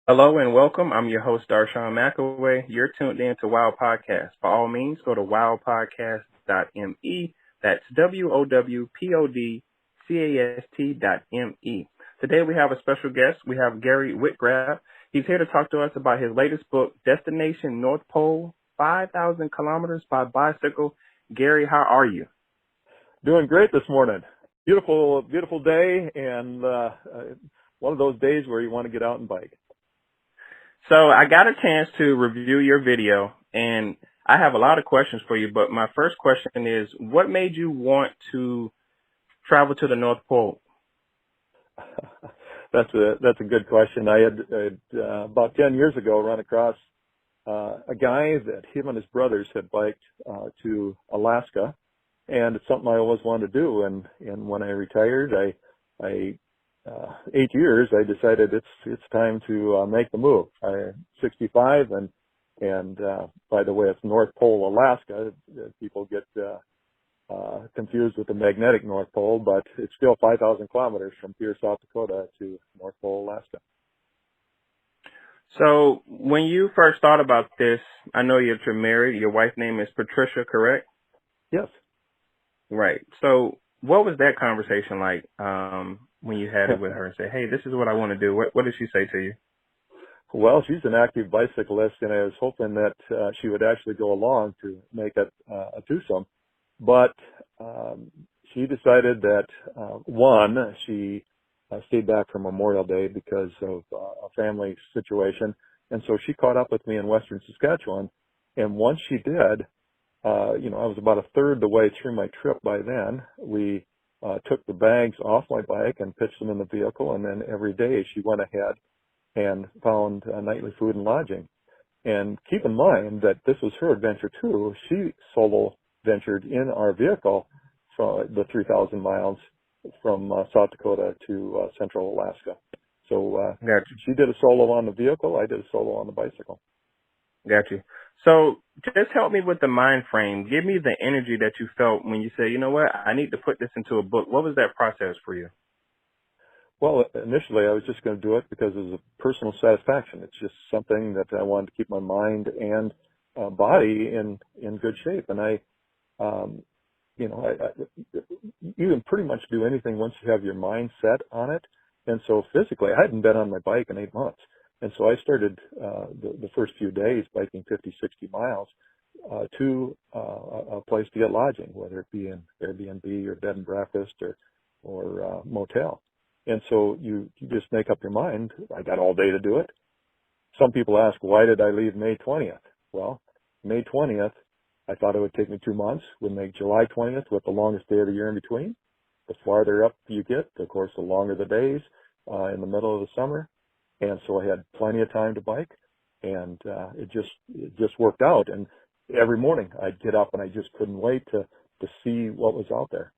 Hello and welcome. I'm your host, Darshaun McAway. You're tuned in to Wow Podcast. By all means, go to wowpodcast.me. That's WOWPODCAST.me. Today we have a special guest. We have Gary Wietgrefe. He's here to talk to us about his latest book, Destination North Pole, 5,000 Kilometers by Bicycle. Gary, how are you? Doing great this morning. Beautiful, beautiful day, and one of those days where you want to get out and bike. So I got a chance to review your video, and I have a lot of questions for you, but my first question is, what made you want to travel to the North Pole? That's a good question. I had about 10 years ago run across a guy that him and his brothers had biked to Alaska, and it's something I always wanted to do. And when I retired, I 8 years, I decided it's time to make the move. I'm 65, and by the way, it's North Pole, Alaska. People get confused with the magnetic North Pole, but it's still 5,000 kilometers from Pierre, South Dakota to North Pole, Alaska. So when you first thought about this, I know that you're married. Your wife's name is Patricia, correct? Yes. Right. So what was that conversation like when you had it with her and said, hey, this is what I want to do? What did she say to you? Well, she's an active bicyclist, and I was hoping that she would actually go along to make it a twosome. But she decided that, one, she stayed back for Memorial Day because of a family situation. And so she caught up with me in Western Saskatchewan. And once she did, I was about a third the way through my trip by then. We took the bags off my bike and pitched them in the vehicle. And then every day she went ahead and found nightly food and lodging. And keep in mind that this was her adventure too. She solo ventured in our vehicle for the 3,000 miles from South Dakota to central Alaska. So she did a solo on the vehicle. I did a solo on the bicycle. Got you. So just help me with the mind frame. Give me the energy that you felt when you said, you know what, I need to put this into a book. What was that process for you? Well, initially I was just going to do it because it was a personal satisfaction. It's just something that I wanted to keep my mind and body in good shape. And you can pretty much do anything once you have your mind set on it. And so physically, I hadn't been on my bike in 8 months. And so I started the first few days biking 50, 60 miles to a place to get lodging, whether it be an Airbnb or bed and breakfast or motel. And so you just make up your mind, I got all day to do it. Some people ask, why did I leave May 20th? Well, May 20th, I thought it would take me 2 months, would make July 20th with the longest day of the year in between. The farther up you get, of course, the longer the days in the middle of the summer. And so I had plenty of time to bike, and it just worked out. And every morning I'd get up and I just couldn't wait to see what was out there.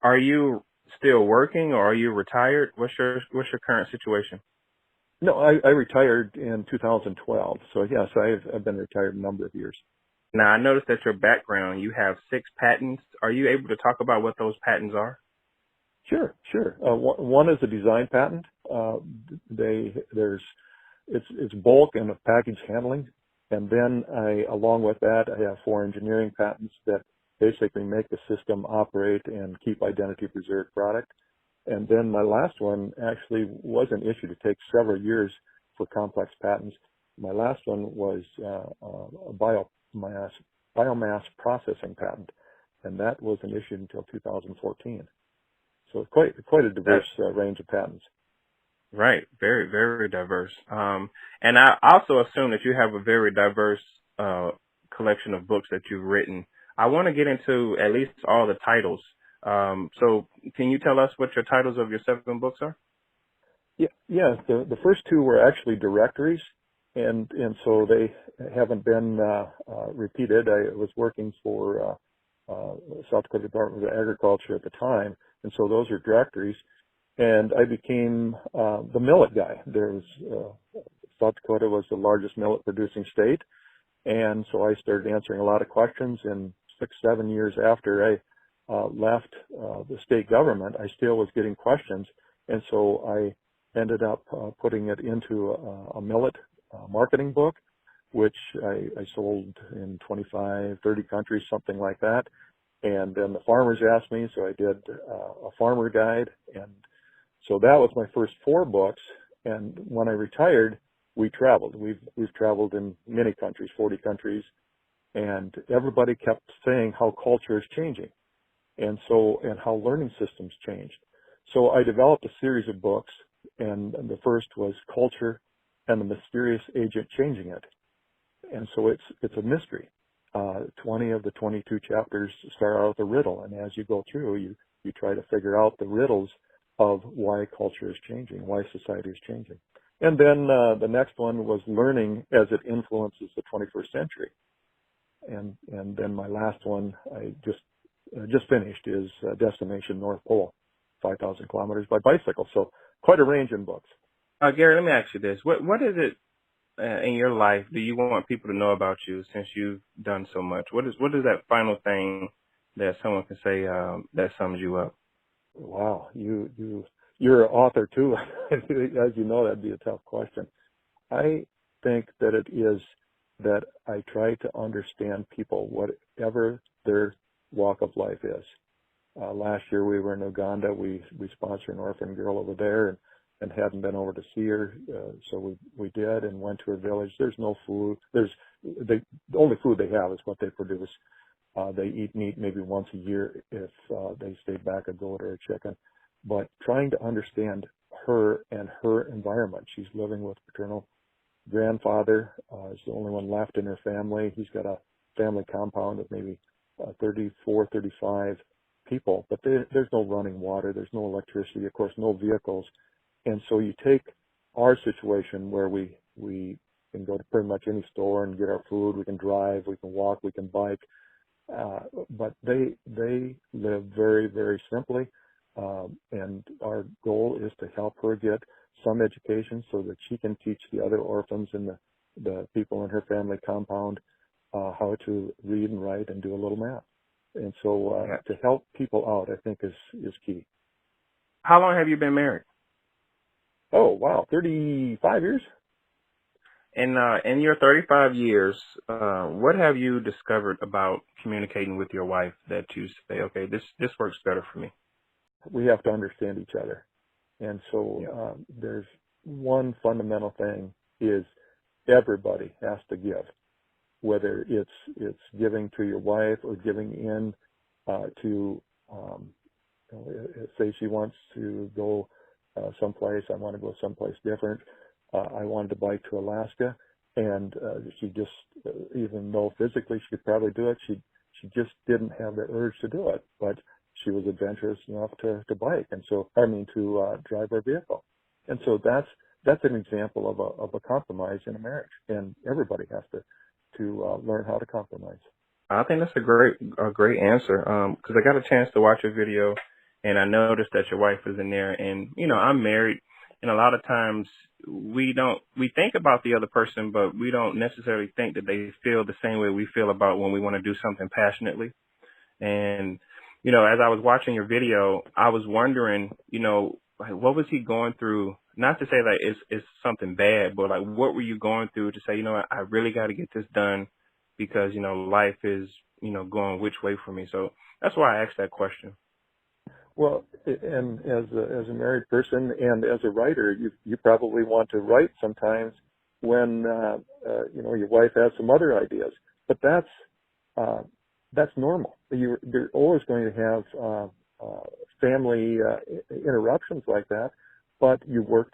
Are you still working or are you retired? What's your current situation? No, I retired in 2012. So yes, I've been retired a number of years. Now, I noticed that your background, you have 6 patents. Are you able to talk about what those patents are? Sure. One is a design patent. It's bulk and package handling. And then along with that, I have 4 engineering patents that basically make the system operate and keep identity preserved product. And then my last one actually was an issue to take several years for complex patents. My last one was a biomass processing patent, and that wasn't issued until 2014. So quite a diverse range of patents. Right. Very, very diverse. And I also assume that you have a very diverse collection of books that you've written. I want to get into at least all the titles. So can you tell us what your titles of your 7 books are? Yeah. The first 2 were actually directories, and so they haven't been repeated. I was working for South Dakota Department of Agriculture at the time, and so those are directories. And I became the millet guy. South Dakota was the largest millet producing state, and so I started answering a lot of questions. And 6-7 years after I left the state government, I still was getting questions, and so I ended up putting it into a millet marketing book, which I sold in 25, 30 countries, something like that. And then the farmers asked me, so I did a farmer guide. And so that was my first 4 books. And when I retired, we traveled. We've traveled in many countries, 40 countries, and everybody kept saying how culture is changing, and how learning systems changed. So I developed a series of books, and the first was Culture and the Mysterious Agent Changing It. And so it's a mystery. 20 of the 22 chapters start out with a riddle, and as you go through, you try to figure out the riddles of why culture is changing, why society is changing. And then the next one was Learning as it Influences the 21st Century. And then my last one I just finished is Destination North Pole, 5,000 kilometers by bicycle. So quite a range in books. Gary, let me ask you this: what is it in your life do you want people to know about you since you've done so much? What is that final thing that someone can say that sums you up? Wow, you're an author too. As you know, that'd be a tough question. I think that it is that I try to understand people, whatever their walk of life is. Last year we were in Uganda. We sponsored an orphan girl over there and hadn't been over to see her. So we did and went to her village. There's no food. The only food they have is what they produce. They eat meat maybe once a year if they stay back a goat or a chicken. But trying to understand her and her environment. She's living with paternal grandfather. Is the only one left in her family. He's got a family compound of maybe 34, 35 people, but there's no running water. There's no electricity, of course, no vehicles. And so you take our situation where we can go to pretty much any store and get our food. We can drive, we can walk, we can bike. But they live very, very simply. And our goal is to help her get some education so that she can teach the other orphans and the people in her family compound how to read and write and do a little math. And so to help people out, I think is key. How long have you been married? Oh, wow, 35 years. In your 35 years, what have you discovered about communicating with your wife that you say, okay, this works better for me? We have to understand each other. And so there's one fundamental thing is everybody has to give, whether it's giving to your wife or giving in to, say she wants to go someplace, I want to go someplace different. I wanted to bike to Alaska, and she just, even though physically she could probably do it, she just didn't have the urge to do it. But she was adventurous enough to bike, and so to drive our vehicle. And so that's an example of a compromise in a marriage, and everybody has to learn how to compromise. I think that's a great answer. Because I got a chance to watch your video, and I noticed that your wife was in there. And I'm married, and a lot of times we think about the other person, but we don't necessarily think that they feel the same way we feel about when we want to do something passionately. And as I was watching your video, I was wondering, like, what was he going through? Not to say that it's something bad, but like, what were you going through to say, I really got to get this done because, life is, going which way for me. So that's why I asked that question. Well, and as a married person and as a writer, you probably want to write sometimes when, your wife has some other ideas, but that's normal. You're always going to have family interruptions like that, but you work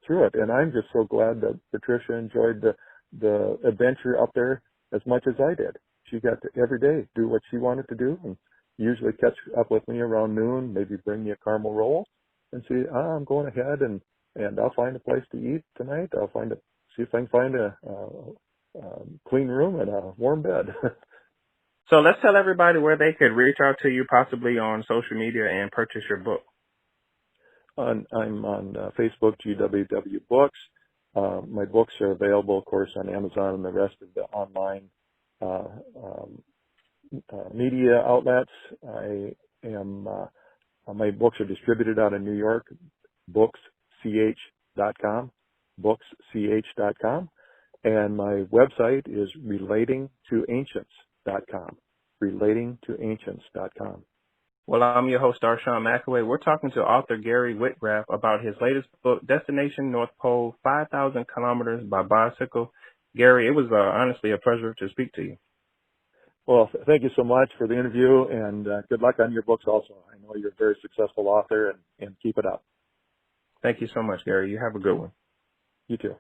through it. And I'm just so glad that Patricia enjoyed the adventure up there as much as I did. She got to every day do what she wanted to do, and usually catch up with me around noon, maybe bring me a caramel roll, and say, I'm going ahead and I'll find a place to eat tonight. I'll see if I can find a clean room and a warm bed. So let's tell everybody where they could reach out to you, possibly on social media, and purchase your book. I'm on Facebook, GWW Books. My books are available, of course, on Amazon and the rest of the online media outlets. My books are distributed out of New York, booksch.com. books.com, booksch.com, and my website is relatingtoancients.com, relatingtoancients.com. Well, I'm your host, Darshaun McAway. We're talking to author Gary Wietgrefe about his latest book, Destination North Pole, 5,000 Kilometers by Bicycle. Gary, it was honestly a pleasure to speak to you. Well, thank you so much for the interview, and good luck on your books also. I know you're a very successful author, and keep it up. Thank you so much, Gary. You have a good one. You too.